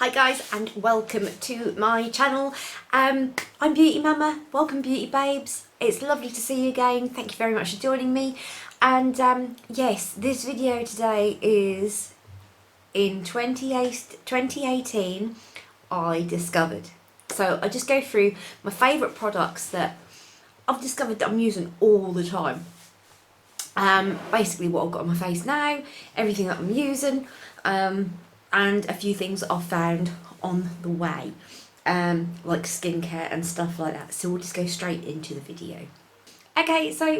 Hi guys and welcome to my channel. I'm Beauty Mama, welcome Beauty Babes. It's lovely to see you again, thank you very much for joining me. And yes, this video today is in 2018 I discovered. So I just go through my favourite products that I've discovered that I'm using all the time. Basically what I've got on my face now, everything that I'm using, and a few things I've found on the way, like skincare and stuff like that. So we'll just go straight into the video. Okay, so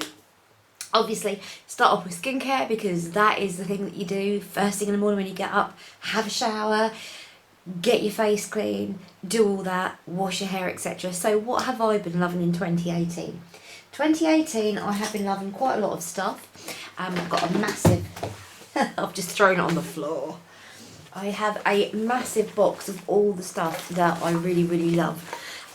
obviously start off with skincare because that is the thing that you do first thing in the morning when you get up. Have a shower, get your face clean, do all that, wash your hair, etc. So what have I been loving in 2018? 2018 I have been loving quite a lot of stuff. I've got a massive, I've just thrown it on the floor. I have a massive box of all the stuff that I really love,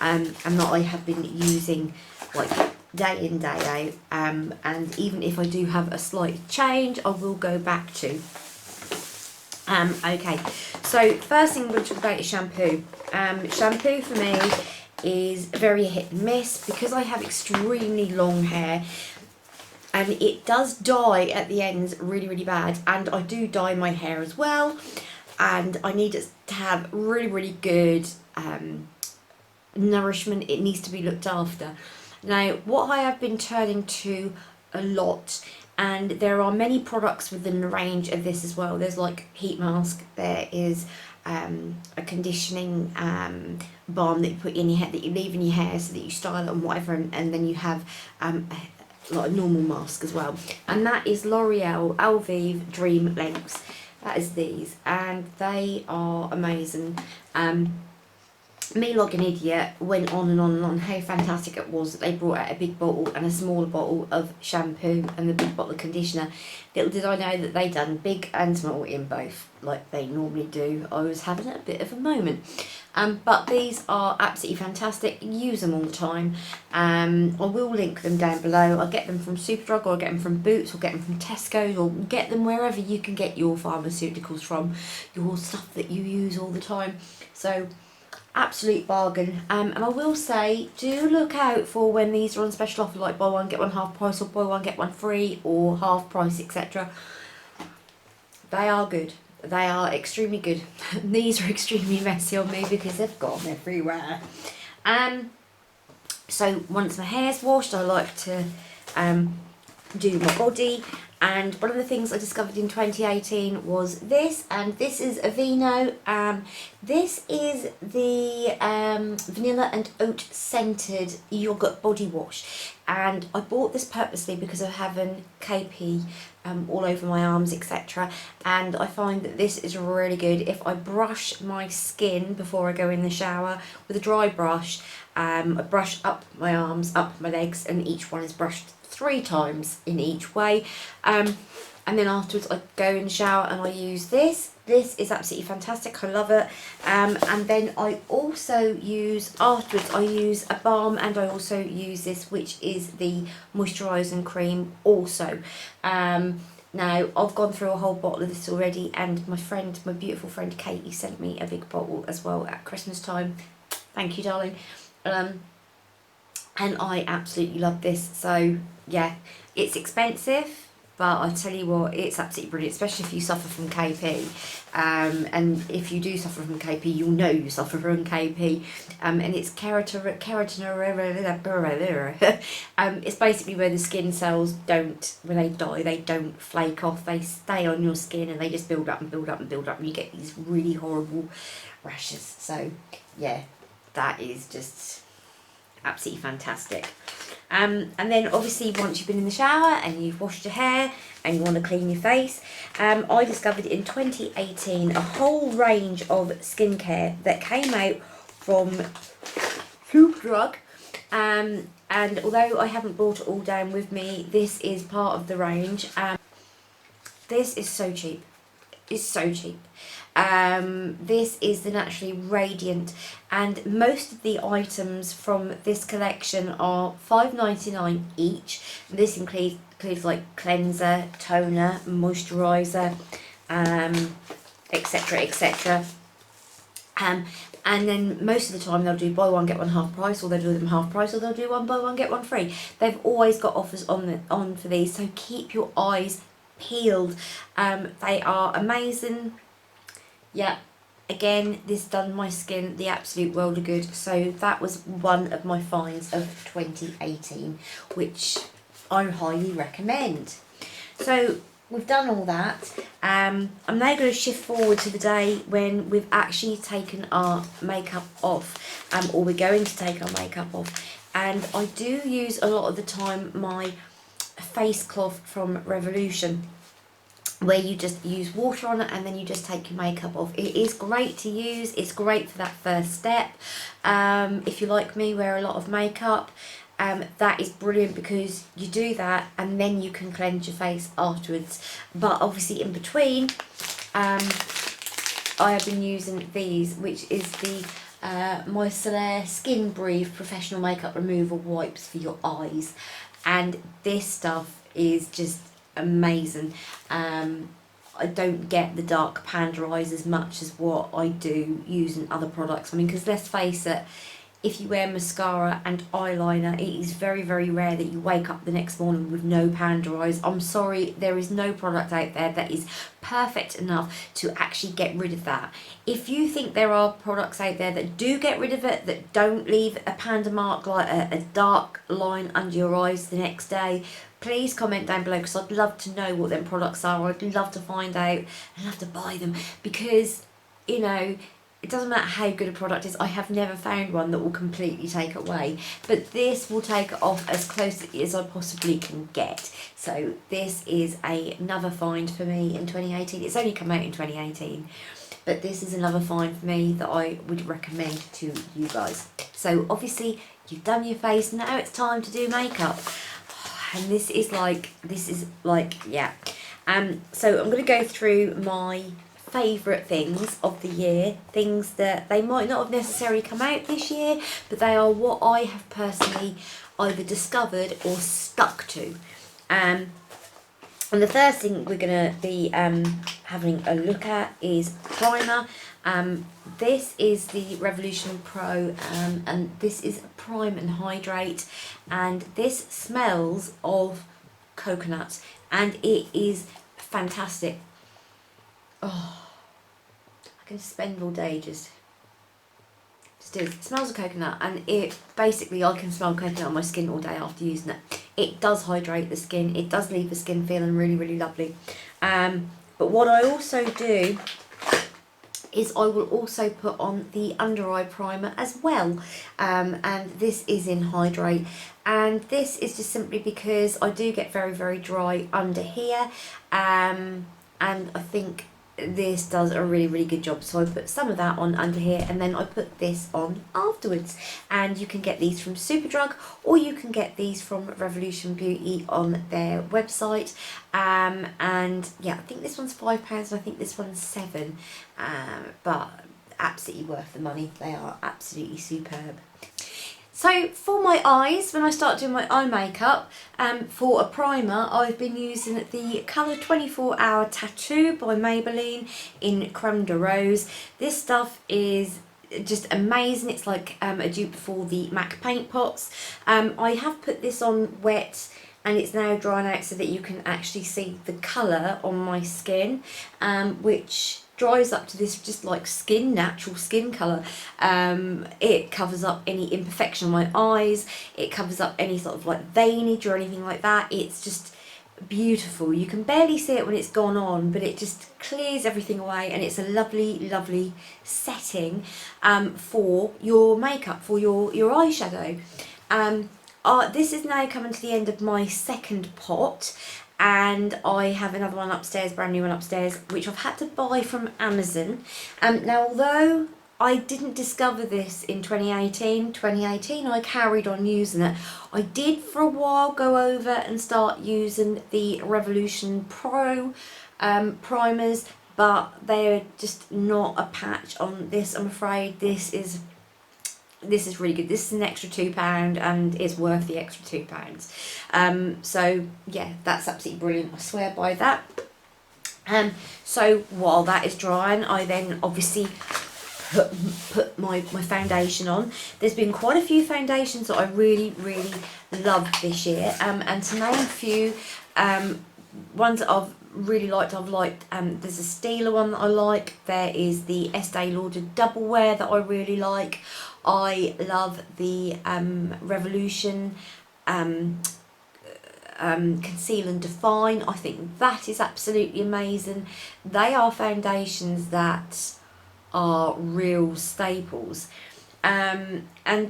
and that I have been using like day in, day out, and even if I do have a slight change I will go back to. Okay, so first thing I'm going to talk about is shampoo. Shampoo for me is very hit and miss because I have extremely long hair and it does dye at the ends really bad, and I do dye my hair as well, and I need it to have really good nourishment. It needs to be looked after. Now what I have been turning to a lot, and there are many products within the range of this as well, there's like heat mask, there is a conditioning balm that you put in your hair, that you leave in your hair so that you style it and whatever, and then you have like a normal mask as well, and that is L'Oreal Elvive Dream Lengths. That is these, and they are amazing. Me like an idiot went on and on how fantastic it was that they brought out a big bottle and a smaller bottle of shampoo and the big bottle of conditioner. Little did I know that they done big and small in both, like they normally do. I was having a bit of a moment. But these are absolutely fantastic. Use them all the time. I will link them down below. I get them from Superdrug, or I get them from Boots, or get them from Tesco's, or get them wherever you can get your pharmaceuticals from, your stuff that you use all the time. So absolute bargain. And I will say, do look out for when these are on special offer, like buy one get one half price, or buy one get one free, or half price, etc. They are good. They are extremely good. These are extremely messy on me because they've got them everywhere. So once my hair's washed, I like to do my body, and one of the things I discovered in 2018 was this, and this is Aveeno. This is the vanilla and oat scented yogurt body wash, and I bought this purposely because of having KP all over my arms, etc. And I find that this is really good if I brush my skin before I go in the shower with a dry brush. I brush up my arms, up my legs, and each one is brushed 3 times in each way, and then afterwards I go in the shower and I use this. This is absolutely fantastic, I love it. And then I also use, afterwards I use a balm, and I also use this, which is the Moisturizing Cream also. Now I've gone through a whole bottle of this already, and my beautiful friend Katie sent me a big bottle as well at Christmas time. Thank you, darling. And I absolutely love this. So yeah, it's expensive, but I tell you what, it's absolutely brilliant, especially if you suffer from KP. And if you do suffer from KP, you'll know you suffer from KP. And it's keratin. It's basically where the skin cells don't, when they die, they don't flake off. They stay on your skin and they just build up and build up and build up, and you get these really horrible rashes. So yeah, that is just absolutely fantastic. And then obviously once you've been in the shower and you've washed your hair and you want to clean your face, I discovered in 2018 a whole range of skincare that came out from Superdrug, and although I haven't brought it all down with me, this is part of the range. This is so cheap. It's so cheap. This is the Naturally Radiant, and most of the items from this collection are $5.99 each. This includes like cleanser, toner, moisturiser, etc. And then most of the time they'll do buy one get one half price, or they'll do them half price, or they'll do one buy one get one free. They've always got offers on for these, so keep your eyes peeled. They are amazing. Yeah, again, this done my skin the absolute world of good. So that was one of my finds of 2018, which I highly recommend. So we've done all that. I'm now going to shift forward to the day when we've actually taken our makeup off, or we're going to take our makeup off. And I do use a lot of the time my face cloth from Revolution, where you just use water on it and then you just take your makeup off. It is great to use. It's great for that first step. If you, like me, wear a lot of makeup, that is brilliant, because you do that and then you can cleanse your face afterwards. But obviously in between, I have been using these, which is the Micellar Skin Breathe Professional Makeup Removal Wipes for your eyes. And this stuff is just amazing. I don't get the dark panda eyes as much as what I do using other products. I mean, because let's face it, if you wear mascara and eyeliner, it is very, very rare that you wake up the next morning with no panda eyes. I'm sorry, there is no product out there that is perfect enough to actually get rid of that. If you think there are products out there that do get rid of it, that don't leave a panda mark, like a dark line under your eyes the next day, please comment down below, because I'd love to know what them products are. I'd love to find out. I'd love to buy them, because, you know, it doesn't matter how good a product is, I have never found one that will completely take it away. But this will take it off as close as I possibly can get. So this is another find for me in 2018. It's only come out in 2018. But this is another find for me that I would recommend to you guys. So obviously you've done your face, now it's time to do makeup. And this is like, yeah. So I'm going to go through my favourite things of the year, things that they might not have necessarily come out this year, but they are what I have personally either discovered or stuck to. And the first thing we're going to be having a look at is primer. This is the Revolution Pro, and this is Prime and Hydrate, and this smells of coconut, and it is fantastic. Oh, I can spend all day just do it. It smells of coconut, and it basically, I can smell coconut on my skin all day after using it. It does hydrate the skin, it does leave the skin feeling really, really lovely. But what I also do is I will also put on the under eye primer as well, and this is in Hydrate, and this is just simply because I do get very, very dry under here, and I think this does a really, really good job. So I put some of that on under here, and then I put this on afterwards. And you can get these from Superdrug, or you can get these from Revolution Beauty on their website. And yeah, I think this one's £5 and I think this one's £7, but absolutely worth the money. They are absolutely superb. So for my eyes, when I start doing my eye makeup, for a primer, I've been using the Colour 24 Hour Tattoo by Maybelline in Creme de Rose. This stuff is just amazing. It's like a dupe for the MAC paint pots. I have put this on wet, and it's now drying out so that you can actually see the colour on my skin, which dries up to this just like natural skin colour. It covers up any imperfection on my eyes, it covers up any sort of like veinage or anything like that. It's just beautiful. You can barely see it when it's gone on, but it just clears everything away, and it's a lovely, lovely setting for your makeup, for your eyeshadow. This is now coming to the end of my second pot, and I have another one upstairs, brand new one upstairs, which I've had to buy from Amazon. Now, although I didn't discover this in 2018 I carried on using it. I did for a while go over and start using the Revolution Pro primers, but they're just not a patch on this, I'm afraid. This is really good. This is an extra £2 and it's worth the extra £2. So yeah, that's absolutely brilliant. I swear by that. So while that is drying, I then obviously put my foundation on. There's been quite a few foundations that I really loved this year, and to name a few ones that I've really liked, there's a Stila one that I like, there is the Estee Lauder Double Wear that I really like, I love the Revolution Conceal and Define. I think that is absolutely amazing. They are foundations that are real staples. And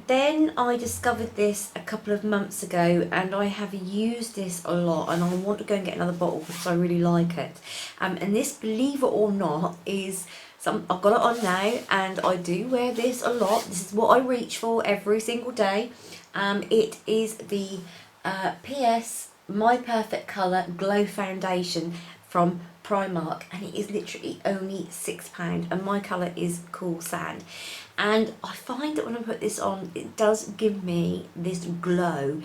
then I discovered this a couple of months ago, and I have used this a lot, and I want to go and get another bottle because I really like it. And this, believe it or not, is I've got it on now, and I do wear this a lot. This is what I reach for every single day. It is the PS My Perfect Colour Glow Foundation from Primark, and it is literally only £6, and my colour is Cool Sand. And I find that when I put this on, it does give me this glow.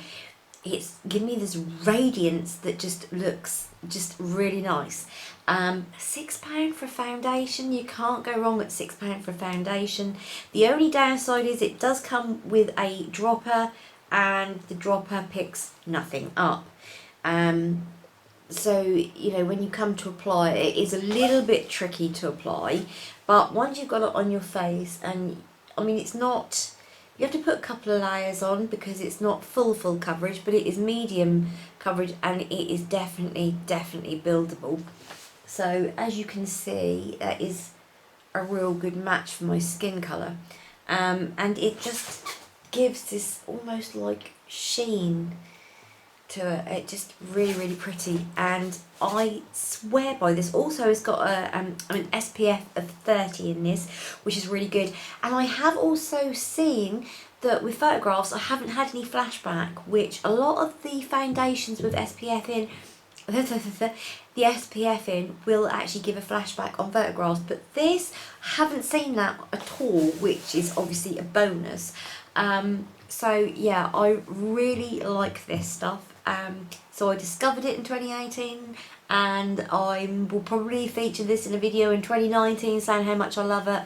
It's giving me this radiance that just looks just really nice. £6 for a foundation, you can't go wrong at £6 for a foundation. The only downside is it does come with a dropper, and the dropper picks nothing up. So, you know, when you come to apply it, is a little bit tricky to apply, but once you've got it on your face, and I mean, it's not, you have to put a couple of layers on because it's not full coverage, but it is medium coverage, and it is definitely buildable. So as you can see, that is a real good match for my skin colour, and it just gives this almost like sheen to it. It just really pretty, and I swear by this. Also, it's got an SPF of 30 in this, which is really good. And I have also seen that with photographs I haven't had any flashback, which a lot of the foundations with SPF in the SPF in will actually give a flashback on photographs, but this, I haven't seen that at all, which is obviously a bonus. So yeah, I really like this stuff. So I discovered it in 2018, and I will probably feature this in a video in 2019 saying how much I love it.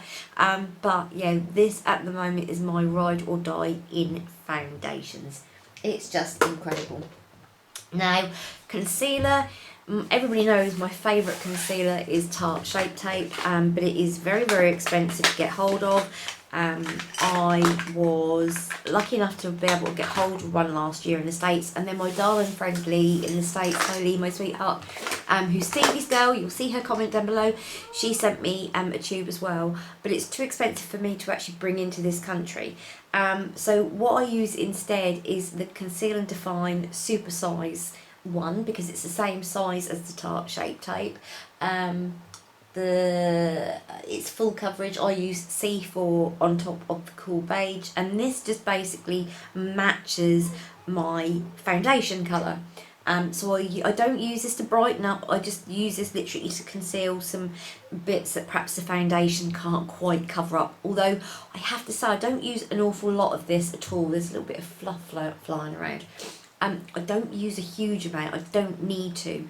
But yeah, this at the moment is my ride or die in foundations. It's just incredible. Now, concealer. Everybody knows my favourite concealer is Tarte Shape Tape, but it is very expensive to get hold of. I was lucky enough to be able to get hold of one last year in the States, and then my darling friend Lee in the States, Lee, my sweetheart, who's Stevie's girl, you'll see her comment down below, she sent me a tube as well, but it's too expensive for me to actually bring into this country. So what I use instead is the Conceal and Define Super Size one, because it's the same size as the Tarte Shape Tape. It's full coverage. I use C4 on top of the Cool Beige, and this just basically matches my foundation colour. So I don't use this to brighten up, I just use this literally to conceal some bits that perhaps the foundation can't quite cover up. Although I have to say, I don't use an awful lot of this at all. There's a little bit of fluff flying around. I don't use a huge amount, I don't need to.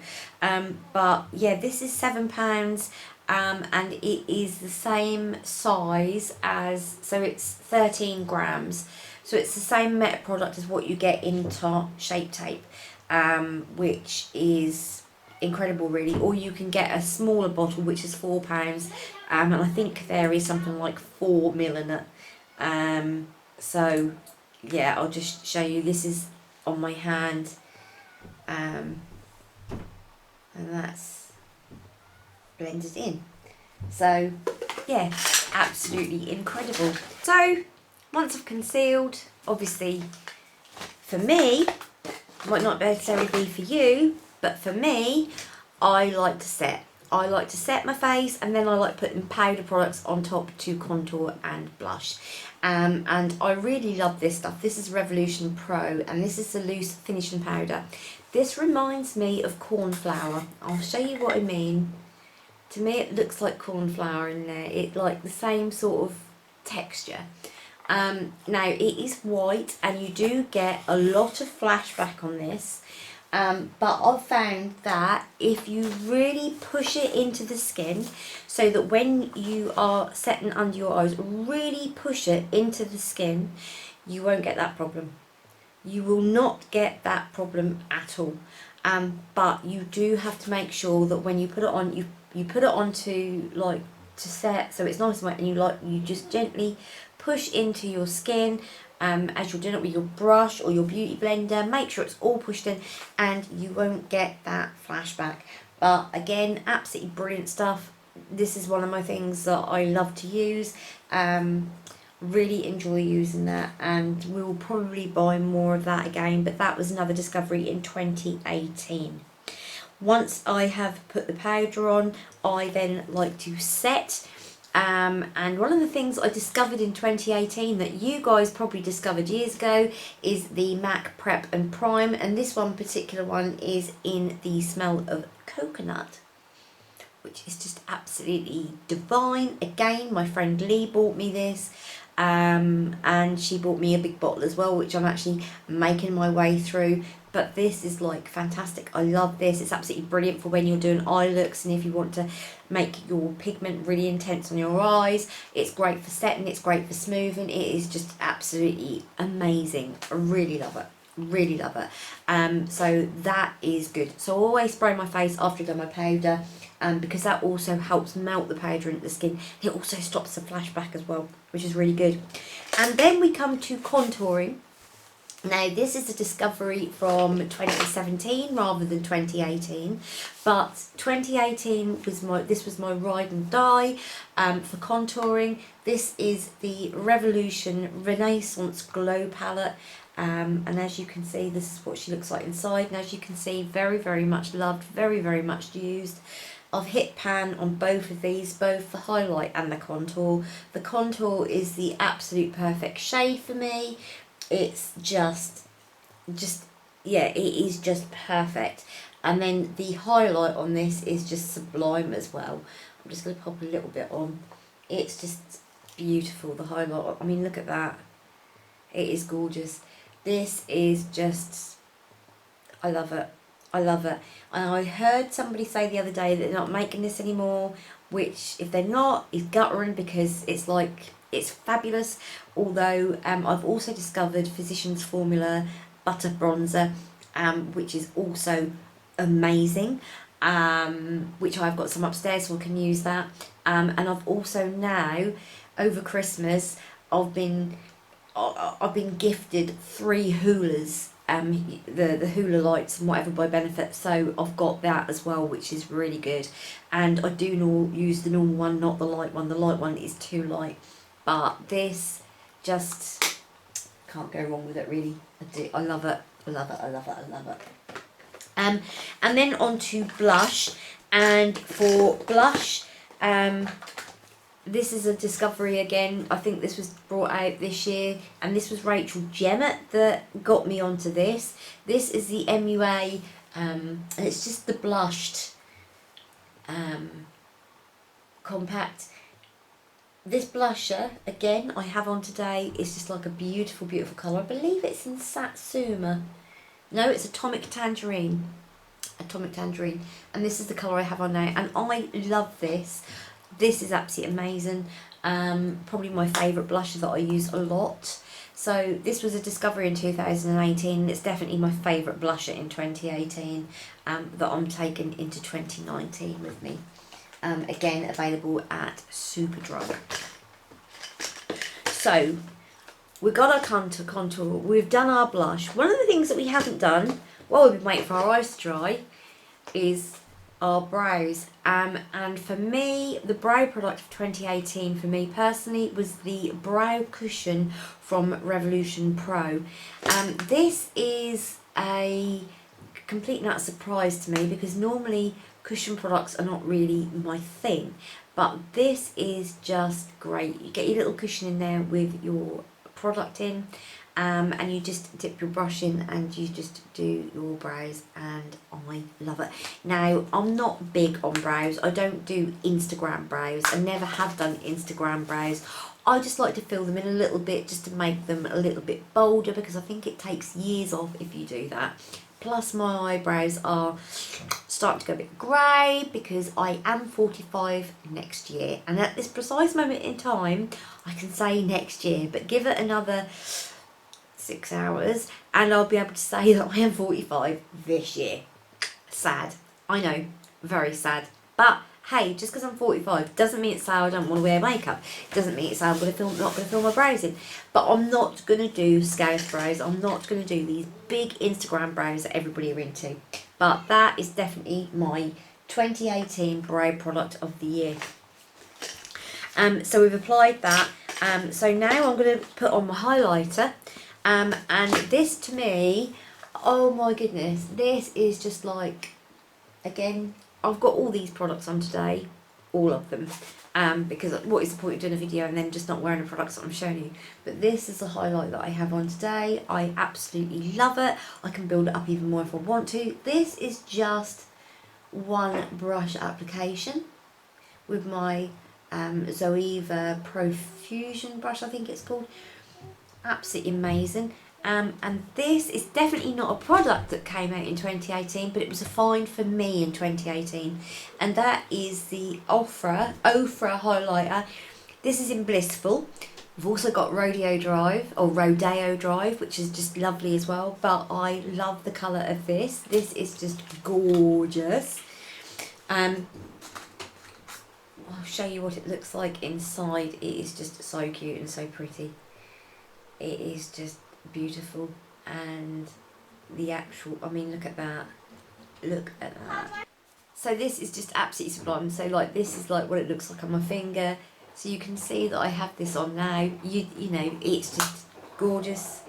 But yeah, this is £7, and it is the same size as, so it's 13 grams. So it's the same meta product as what you get in Tarte Shape Tape, which is incredible really. Or you can get a smaller bottle, which is £4, and I think there is something like 4 ml in it. So yeah, I'll just show you. This is on my hand, and that's blended in. So yeah, absolutely incredible. So once I've concealed, obviously for me, might not necessarily be for you, but for me, I like to set. I like to set my face, and then I like putting powder products on top to contour and blush. And I really love this stuff. This is Revolution Pro, and this is the loose finishing powder. This reminds me of corn flour. I'll show you what I mean. To me, it looks like corn flour in there. It's like the same sort of texture. Now, it is white, and you do get a lot of flashback on this. But I've found that if you really push it into the skin, so that when you are setting under your eyes, really push it into the skin, you won't get that problem. You will not get that problem at all. But you do have to make sure that when you put it on, you put it on to like to set, so it's nice and wet, and you just gently push into your skin. As you're doing it with your brush or your beauty blender, make sure it's all pushed in, and you won't get that flashback. But again, absolutely brilliant stuff. This is one of my things that I love to use. Really enjoy using that, and we'll probably buy more of that again, but that was another discovery in 2018. Once I have put the powder on, I then like to set. And one of the things I discovered in 2018 that you guys probably discovered years ago is the MAC Prep and Prime, and this one particular one is in the smell of coconut, which is just absolutely divine. Again, my friend Lee bought me this, and she bought me a big bottle as well, which I'm actually making my way through. But this is like fantastic. I love this. It's absolutely brilliant for when you're doing eye looks and if you want to make your pigment really intense on your eyes. It's great for setting, it's great for smoothing. It is just absolutely amazing. I really love it. Really love it. So that is good. So I always spray my face after I've done my powder, because that also helps melt the powder into the skin. It also stops the flashback as well, which is really good. And then we come to contouring. Now this is a discovery from 2017 rather than 2018, but 2018 was my ride and die for contouring. This is the Revolution Renaissance Glow Palette, and as you can see, this is what she looks like inside. And as you can see, very, very much loved, very, very much used. I've hit pan on both of these, both the highlight and the contour. The contour is the absolute perfect shade for me. It's just yeah, it is just perfect. And then the highlight on this is just sublime as well. I'm just going to pop a little bit on. It's just beautiful, the highlight. I mean, look at that. It is gorgeous. This is just, I love it. I love it. And I heard somebody say the other day that they're not making this anymore, which if they're not, is guttering, because it's like, it's fabulous. Although I've also discovered Physicians Formula Butter Bronzer, which is also amazing, which I've got some upstairs so I can use that. And I've also now, over Christmas, I've been gifted 3 Hoolas, the Hoola lights and whatever by Benefit, so I've got that as well, which is really good. And I do use the normal one, not the light one. The light one is too light. But this, just can't go wrong with it, really. I love it. I love it. I love it. I love it. And then on to blush. And for blush, this is a discovery again. I think this was brought out this year, and this was Rachel Jemmett that got me onto this. This is the MWAH, and it's just the blushed compact. This blusher, again, I have on today, is just like a beautiful, beautiful colour. I believe it's in Satsuma. No, it's Atomic Tangerine. Atomic Tangerine. And this is the colour I have on now. And I love this. This is absolutely amazing. Probably my favourite blusher that I use a lot. So this was a discovery in 2018. It's definitely my favourite blusher in 2018 that I'm taking into 2019 with me. Again, available at Superdrug. So, we've got our contour, we've done our blush. One of the things that we haven't done, while we've been waiting for our eyes to dry, is our brows. And for me, the brow product of 2018 for me personally was the brow cushion from Revolution Pro. This is a complete and utter surprise to me, because normally cushion products are not really my thing, but this is just great. You get your little cushion in there with your product in, and you just dip your brush in and you just do your brows, and I love it. Now, I'm not big on brows. I don't do Instagram brows. I never have done Instagram brows. I just like to fill them in a little bit just to make them a little bit bolder, because I think it takes years off if you do that. plus my eyebrows are starting to go a bit grey because I am 45 next year, and at this precise moment in time I can say next year, but give it another 6 hours and I'll be able to say that I am 45 this year. Sad, I know, very sad, but hey, just because I'm 45 doesn't mean it's say I don't want to wear makeup. It doesn't mean it's say I'm not going to fill my brows in. But I'm not going to do scarce brows. I'm not going to do these big Instagram brows that everybody are into. But that is definitely my 2018 brow product of the year. So we've applied that. So now I'm going to put on my highlighter. And this to me, oh my goodness, this is just like, again, I've got all these products on today, all of them, because what is the point of doing a video and then just not wearing the products that I'm showing you? But this is the highlight that I have on today. I absolutely love it. I can build it up even more if I want to. This is just one brush application with my Zoeva Profusion brush, I think it's called. Absolutely amazing. And this is definitely not a product that came out in 2018, but it was a find for me in 2018. And that is the oooh highlighter. This is in Blissful. We've also got Rodeo Drive, which is just lovely as well. But I love the colour of this. This is just gorgeous. I'll show you what it looks like inside. It is just so cute and so pretty. It is just beautiful, and the actual, I mean, look at that, so this is just absolutely sublime. So like, this is like what it looks like on my finger, so you can see that I have this on now. You know, it's just gorgeous,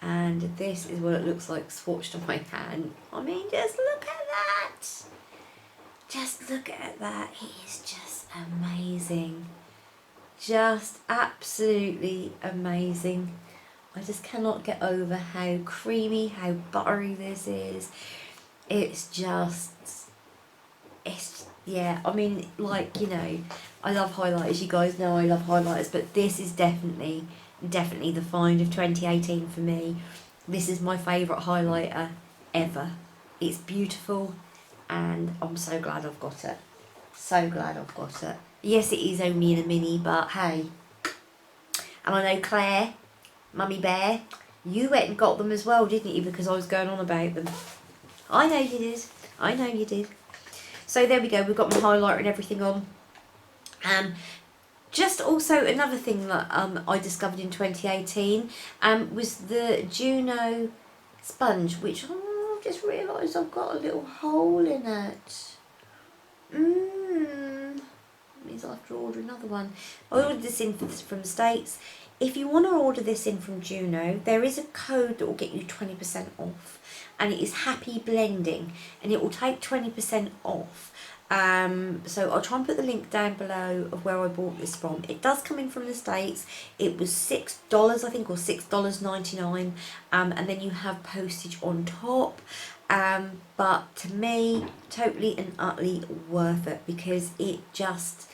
and this is what it looks like swatched on my hand. I mean, just look at that, just look at that. It is just amazing, just absolutely amazing. I just cannot get over how creamy, how buttery this is. It's just, yeah, I mean, like, you know, I love highlighters. You guys know I love highlighters, but this is definitely the find of 2018 for me. This is my favourite highlighter ever. It's beautiful, and I'm so glad I've got it. So glad I've got it. Yes, it is only in a mini, but hey. And I know Claire, Mummy Bear, you went and got them as well, didn't you? Because I was going on about them. I know you did. I know you did. So there we go. We've got my highlighter and everything on. Just also another thing that I discovered in 2018 was the Juno Sponge, which I've just realised I've got a little hole in it. Means I'll have to order another one. I ordered this in from the States. If you want to order this in from Juno, there is a code that will get you 20% off, and it is Happy Blending, and it will take 20% off. So I'll try and put the link down below of where I bought this from. It does come in from the States. It was $6, I think, or $6.99, and then you have postage on top. But to me, totally and utterly worth it, because it just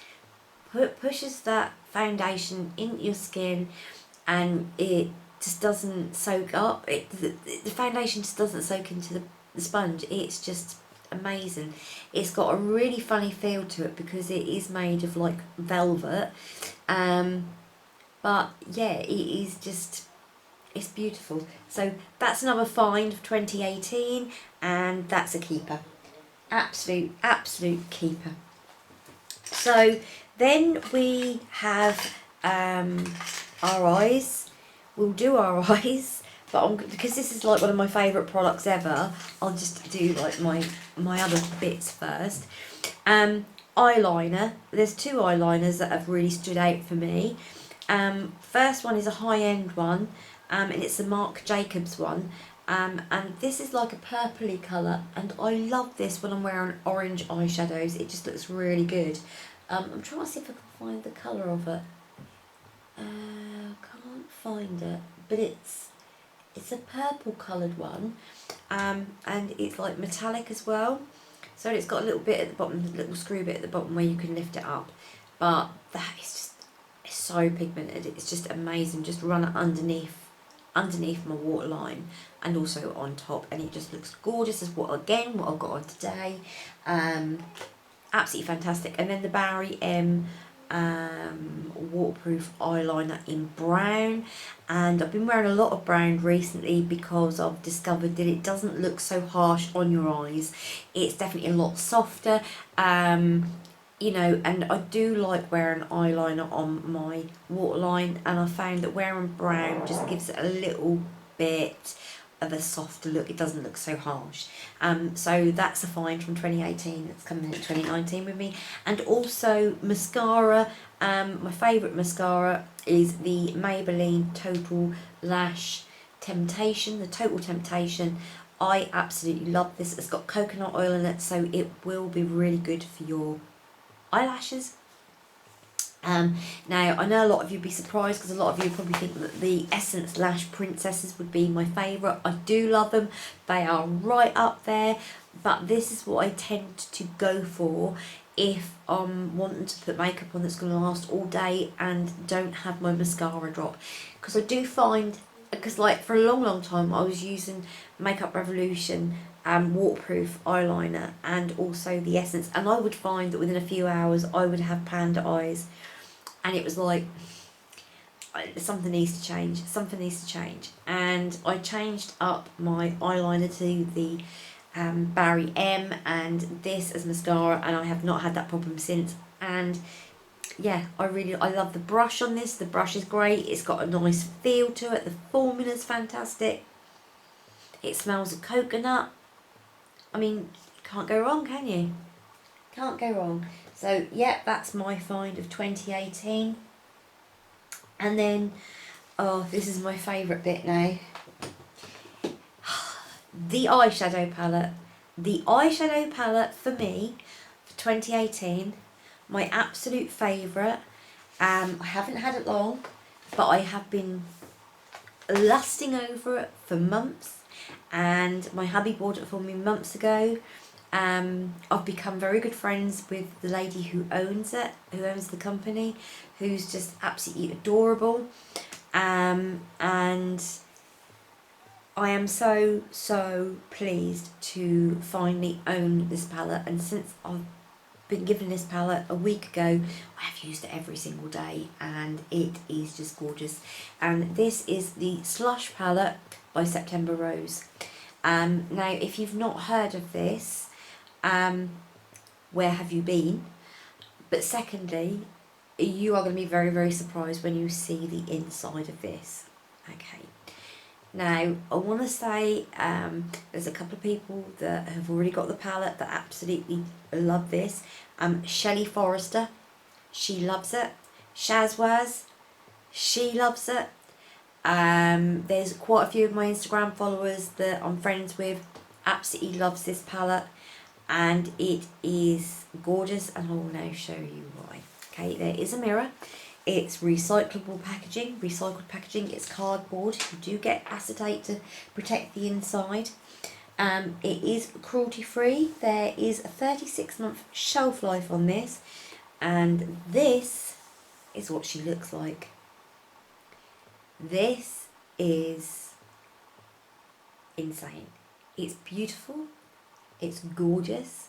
pushes that foundation in your skin, and it just doesn't soak up. The foundation just doesn't soak into the sponge. It's just amazing. It's got a really funny feel to it because it is made of like velvet, but yeah, it is just, it's beautiful. So that's another find of 2018, and that's a keeper. Absolute keeper. So then we have our eyes. We'll do our eyes, but because this is like one of my favourite products ever, I'll just do like my other bits first. Eyeliner. There's two eyeliners that have really stood out for me. First one is a high-end one, and it's the Marc Jacobs one. And this is like a purpley colour, and I love this when I'm wearing orange eyeshadows. It just looks really good. I'm trying to see if I can find the colour of it. Can't find it, but it's a purple coloured one, and it's like metallic as well. So it's got a little bit at the bottom, a little screw bit at the bottom where you can lift it up. But that is just, it's so pigmented. It's just amazing. Just run it underneath underneath my waterline and also on top, and it just looks gorgeous as what I've got on today. Absolutely fantastic. And then the Barry M waterproof eyeliner in brown, and I've been wearing a lot of brown recently because I've discovered that it doesn't look so harsh on your eyes. It's definitely a lot softer, you know, and I do like wearing eyeliner on my waterline, and I found that wearing brown just gives it a little bit of a softer look. It doesn't look so harsh. So that's a find from 2018. It's coming in 2019 with me. And also mascara. My favourite mascara is the Maybelline Total Lash Temptation, the Total Temptation. I absolutely love this. It's got coconut oil in it, so it will be really good for your eyelashes. Now, I know a lot of you would be surprised because a lot of you probably think that the Essence Lash Princesses would be my favourite. I do love them. They are right up there, but this is what I tend to go for if I'm wanting to put makeup on that's going to last all day and don't have my mascara drop. Because I do find, because like for a long time I was using Makeup Revolution waterproof eyeliner and also the Essence, and I would find that within a few hours I would have panda eyes. And it was like, something needs to change, something needs to change. And I changed up my eyeliner to the Barry M and this as mascara, and I have not had that problem since. And yeah, I love the brush on this. The brush is great. It's got a nice feel to it. The formula's fantastic. It smells of coconut. I mean, you can't go wrong, can you? Can't go wrong. So, yeah, that's my find of 2018. And then, oh, this is my favourite bit now. The eyeshadow palette. The eyeshadow palette for me, for 2018, my absolute favourite. I haven't had it long, but I have been lusting over it for months. And my hubby bought it for me months ago. I've become very good friends with the lady who owns it, who owns the company, who's just absolutely adorable. And I am so pleased to finally own this palette. And since I've been given this palette a week ago, I have used it every single day, and it is just gorgeous. And this is the Slush Palette by September Rose. Now, if you've not heard of this, where have you been? But secondly, you are going to be very surprised when you see the inside of this. Okay. Now, I want to say there's a couple of people that have already got the palette that absolutely love this. Shelley Forrester, she loves it. Shazwaz, she loves it. There's quite a few of my Instagram followers that I'm friends with, absolutely loves this palette. And it is gorgeous, and I will now show you why. Okay, there is a mirror. It's recyclable packaging, recycled packaging. It's cardboard. You do get acetate to protect the inside. It is cruelty free. There is a 36-month shelf life on this, and this is what she looks like. This is insane. It's beautiful. It's gorgeous,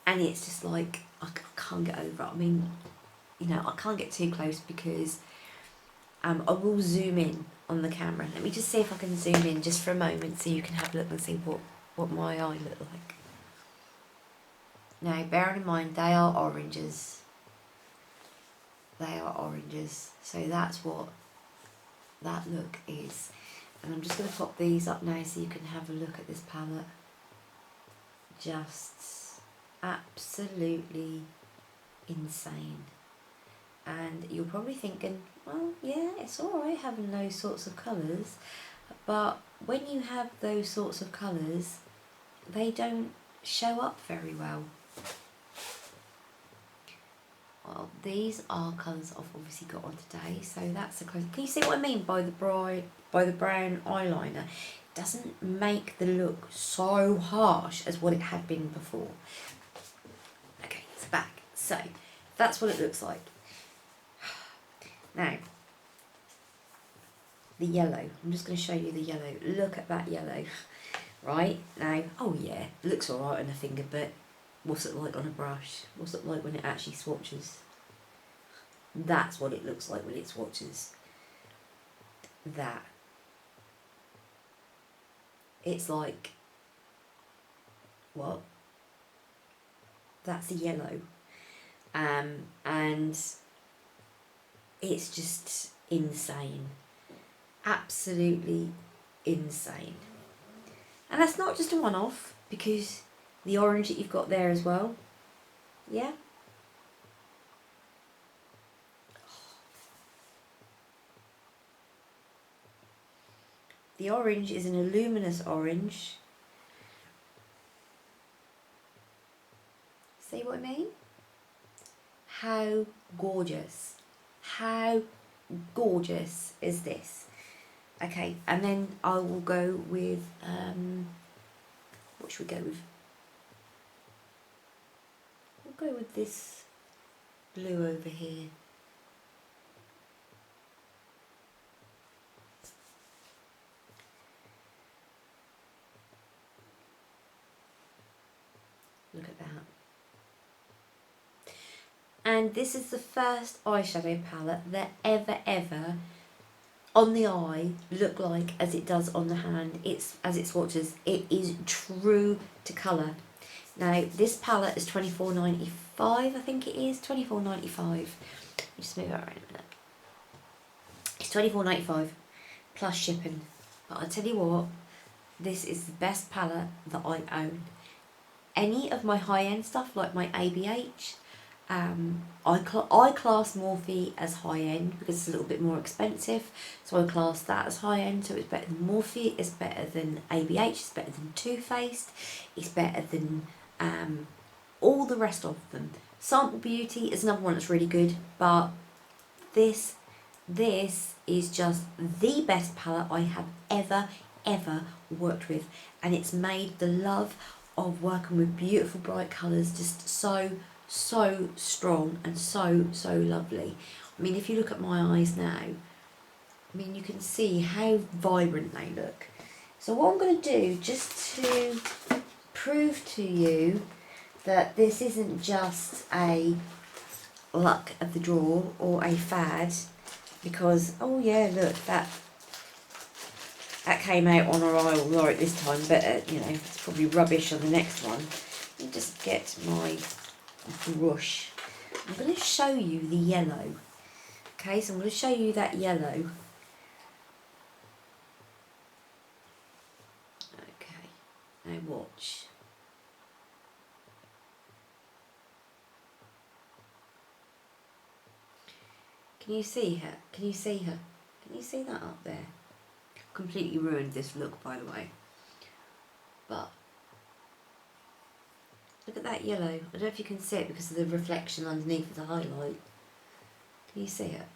and it's just like, I can't get over it. I mean, you know, I can't get too close because I will zoom in on the camera. Let me just see if I can zoom in just for a moment so you can have a look and see what my eye look like. Now, bearing in mind, they are oranges. They are oranges. So that's what that look is. And I'm just going to pop these up now so you can have a look at this palette. Just absolutely insane. And you're probably thinking, well, yeah, it's alright having those sorts of colours, but when you have those sorts of colours, they don't show up very well. Well, these are colours I've obviously got on today, so that's the close. Can you see what I mean by the brown eyeliner? Doesn't make the look so harsh as what it had been before. Okay, it's back. So that's what it looks like. Now, the yellow. I'm just going to show you the yellow. Look at that yellow. Right, now, oh yeah, it looks alright on a finger, but what's it like on a brush? What's it like when it actually swatches? That's what it looks like when it swatches. That. It's like, what? That's a yellow. And it's just insane. Absolutely insane. And that's not just a one-off, because the orange that you've got there as well, yeah? The orange is an luminous orange. See what I mean? How gorgeous. How gorgeous is this? Okay, and then I will go with, what should we go with? We'll go with this blue over here. Look at that. And this is the first eyeshadow palette that ever on the eye look like as it does on the hand. It's as it swatches. It is true to colour. Now this palette is $24.95. I think it is $24.95. Just move that around a minute. It's $24.95 plus shipping. But I tell you what, this is the best palette that I own. Any of my high-end stuff like my ABH, I class Morphe as high-end because it's a little bit more expensive, so I class that as high-end. So it's better than Morphe, it's better than ABH, it's better than Too Faced, it's better than all the rest of them. Sample Beauty is another one that's really good, but this is just the best palette I have ever worked with, and it's made the love of working with beautiful bright colours just so strong and so lovely. I mean, if you look at my eyes now, I mean, you can see how vibrant they look. So what I'm going to do, just to prove to you that this isn't just a luck of the draw or a fad, because, oh yeah, look, that came out on our eye all right this time, but you know, it's probably rubbish on the next one. Let me just get my brush. I'm going to show you the yellow. Okay, so I'm going to show you that yellow. Okay, now watch. Can you see her? Can you see her? Can you see that up there? Completely ruined this look, by the way. But look at that yellow. I don't know if you can see it because of the reflection underneath the highlight. Can you see it?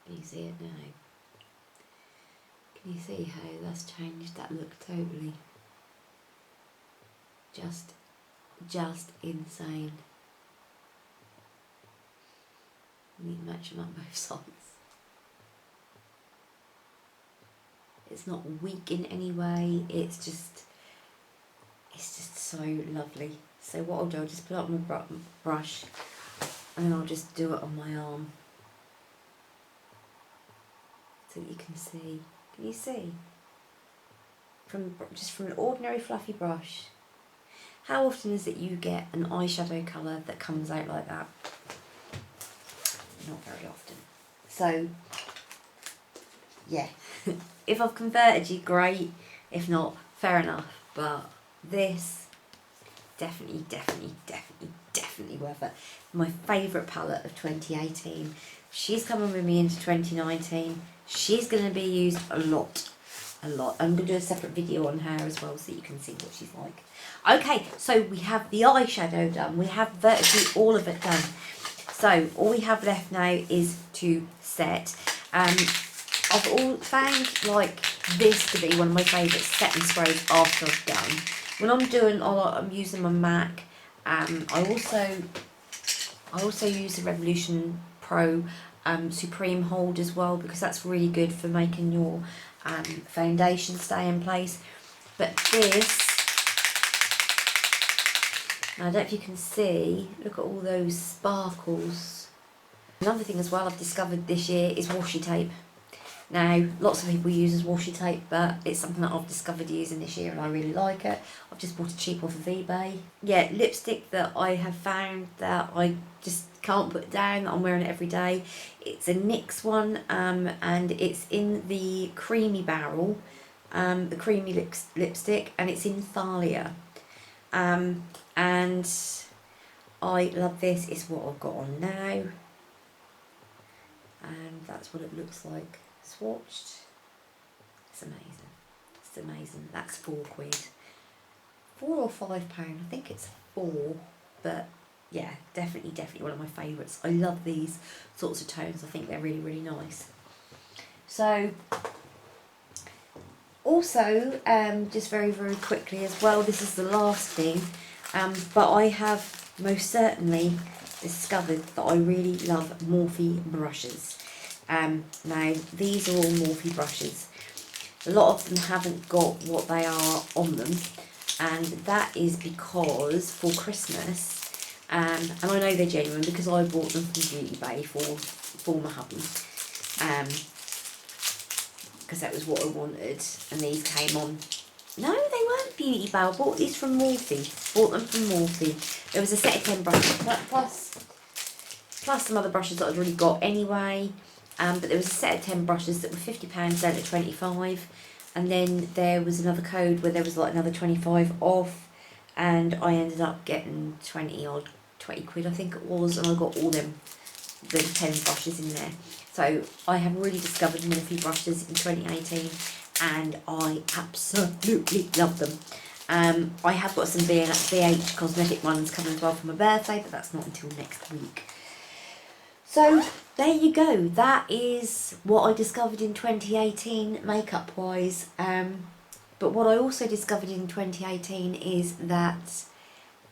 Can you see it now? Can you see how that's changed that look totally? Just insane. You need to match them up both sides. It's not weak in any way, it's just so lovely. So what I'll do, I'll just put it on my brush and then I'll just do it on my arm so that you can see. Can you see? Just from an ordinary fluffy brush. How often is it you get an eyeshadow colour that comes out like that? Not very often. So, yeah. If I've converted you, great. If not, fair enough. But this, definitely worth it. My favourite palette of 2018. She's coming with me into 2019. She's going to be used a lot. I'm going to do a separate video on her as well so you can see what she's like. Okay, so we have the eyeshadow done. We have virtually all of it done. So all we have left now is to set. I've found like this to be one of my favourite setting sprays after I've done. when I'm doing, I'm using my MAC. I also use the Revolution Pro Supreme Hold as well, because that's really good for making your foundation stay in place. But this, now I don't know if you can see, look at all those sparkles. Another thing as well I've discovered this year is washi tape. Now, lots of people use washi tape, but it's something that I've discovered using this year and I really like it. I've just bought it cheap off of eBay. Yeah, lipstick that I have found that I just can't put down, that I'm wearing it every day. It's a NYX one, and it's in the Creamy Barrel, the creamy lipstick, and it's in Thalia. And I love this. It's what I've got on now. And that's what it looks like swatched. It's amazing. It's amazing. That's £4. £4 or £5. I think it's 4, but yeah, definitely one of my favourites. I love these sorts of tones. I think they're really, really nice. So, also, just very, very quickly as well, this is the last thing, but I have most certainly discovered that I really love Morphe brushes. Now, these are all Morphe brushes. A lot of them haven't got what they are on them, and that is because for Christmas, and I know they're genuine because I bought them from Beauty Bay for my hubby, because that was what I wanted, and these came on. No, they weren't Beauty Bay. I bought these from Morphe. Bought them from Morphe. There was a set of 10 brushes, plus some other brushes that I'd already got anyway. But there was a set of 10 brushes that were £50, down to 25, and then there was another code where there was like another 25 off, and I ended up getting 20 quid I think it was, and I got all them, the 10 brushes in there. So I have really discovered Morphe brushes in 2018, and I absolutely love them. I have got some BH cosmetic ones coming as well for my birthday, but that's not until next week. So there you go. That is what I discovered in 2018 makeup wise. But what I also discovered in 2018 is that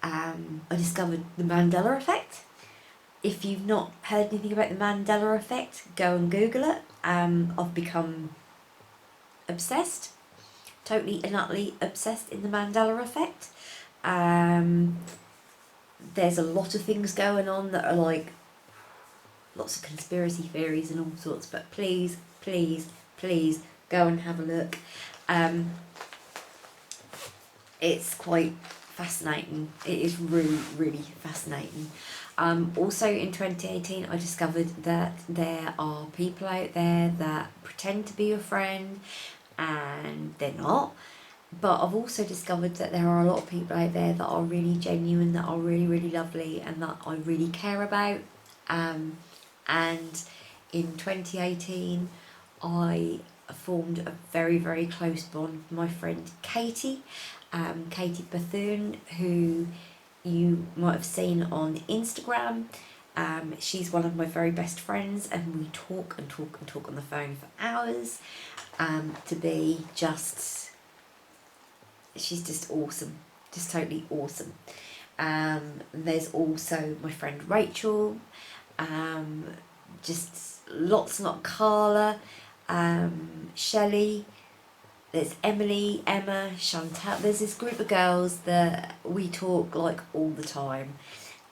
I discovered the Mandela Effect. If you've not heard anything about the Mandela Effect, go and Google it. I've become obsessed, totally and utterly obsessed in the Mandela Effect. There's a lot of things going on that are like lots of conspiracy theories and all sorts, but please go and have a look. It's quite fascinating. It is really, really fascinating. Also in 2018 I discovered that there are people out there that pretend to be your friend and they're not. But I've also discovered that there are a lot of people out there that are really genuine, that are really, really lovely, and that I really care about. And in 2018 I formed a very, very close bond with my friend Katie, Katie Bethune, who you might have seen on Instagram. She's one of my very best friends, and we talk and talk and talk on the phone for hours. To be just, she's just awesome, just totally awesome. There's also my friend Rachel, just lots and lots, Carla, Shelley, there's Emily, Emma, Chantal. There's this group of girls that we talk like all the time,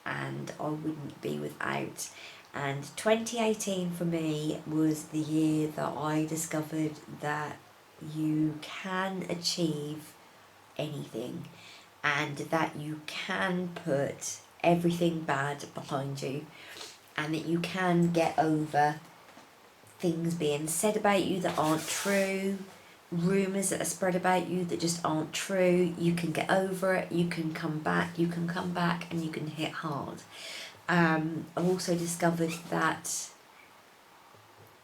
and I wouldn't be without. And 2018 for me was the year that I discovered that you can achieve anything, and that you can put everything bad behind you, and that you can get over things being said about you that aren't true, rumours that are spread about you that just aren't true. You can get over it, you can come back, and you can hit hard. I've also discovered that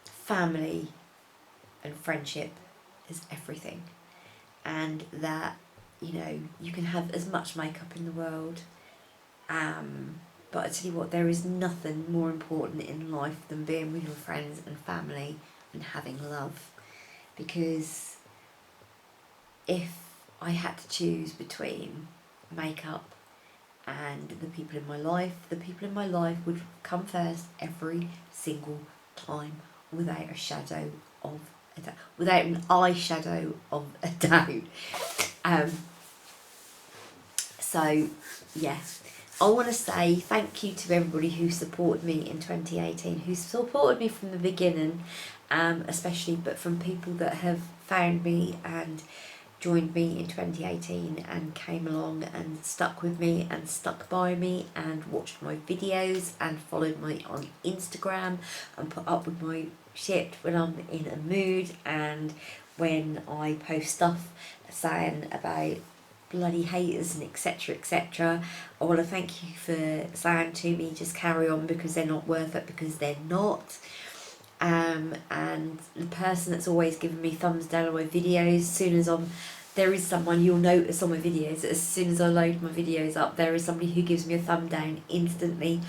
family and friendship is everything, and that, you know, you can have as much makeup in the world, but I tell you what, there is nothing more important in life than being with your friends and family and having love. Because if I had to choose between makeup and the people in my life. The people in my life would come first every single time without a shadow of a doubt, without an eyeshadow of a doubt. So yeah, I want to say thank you to everybody who supported me in 2018, who supported me from the beginning, especially, but from people that have found me and joined me in 2018 and came along and stuck with me and stuck by me and watched my videos and followed me on Instagram and put up with my shit when I'm in a mood and when I post stuff saying about bloody haters and etc. I want to thank you for saying to me just carry on because they're not worth it, because they're not. And the person that's always given me thumbs down on my videos, as soon as there is someone, you'll notice on my videos, as soon as I load my videos up, there is somebody who gives me a thumb down instantly.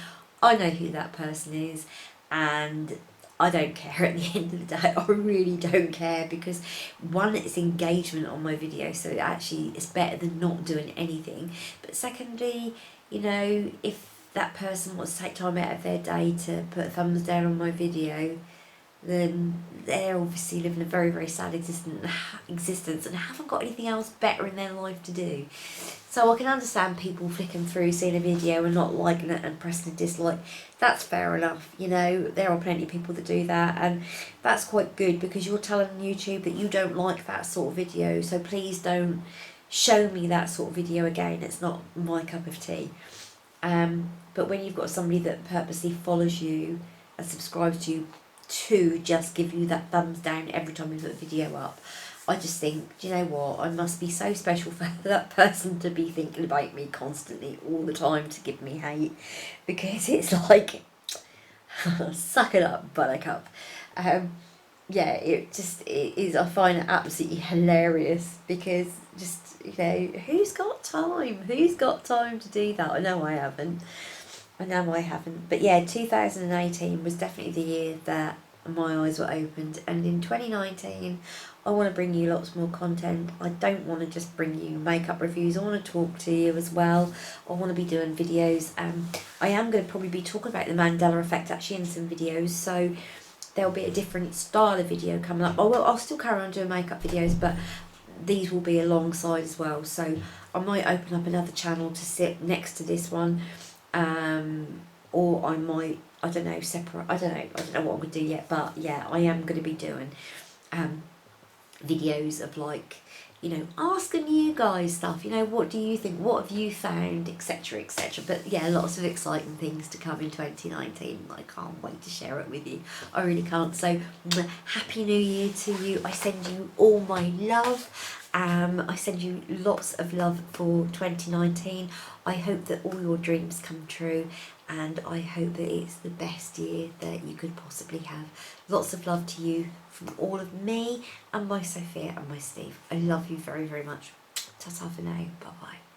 I know who that person is, and I don't care at the end of the day. I really don't care, because one, it's engagement on my video, so actually it's better than not doing anything. But secondly, you know, if that person wants to take time out of their day to put a thumbs down on my video, then they're obviously living a very, very sad existence and haven't got anything else better in their life to do. So I can understand people flicking through, seeing a video and not liking it and pressing a dislike. That's fair enough, you know, there are plenty of people that do that, and that's quite good, because you're telling YouTube that you don't like that sort of video, so please don't show me that sort of video again. It's not my cup of tea. But when you've got somebody that purposely follows you and subscribes to you to just give you that thumbs down every time you put a video up, I just think, do you know what, I must be so special for that person to be thinking about me constantly all the time to give me hate, because it's like, suck it up, buttercup. Yeah, it is, I find it absolutely hilarious, because just, you know, who's got time to do that? I know I haven't. But yeah, 2018 was definitely the year that my eyes were opened, and in 2019 I want to bring you lots more content. I don't want to just bring you makeup reviews, I want to talk to you as well. I want to be doing videos. I am going to probably be talking about the Mandela Effect actually in some videos, so there'll be a different style of video coming up. I'll still carry on doing makeup videos, but these will be alongside as well, so I might open up another channel to sit next to this one. Or I might, I don't know, separate, I don't know what I'm going to do yet, but yeah, I am going to be doing videos of, like, you know, asking you guys stuff, you know, what do you think, what have you found, etc. But yeah, lots of exciting things to come in 2019. I can't wait to share it with you, I really can't. So happy new year to you. I send you all my love. I send you lots of love for 2019. I hope that all your dreams come true, and I hope that it's the best year that you could possibly have. Lots of love to you from all of me and my Sophia and my Steve. I love you very, very much. Ta-ta for now. Bye-bye.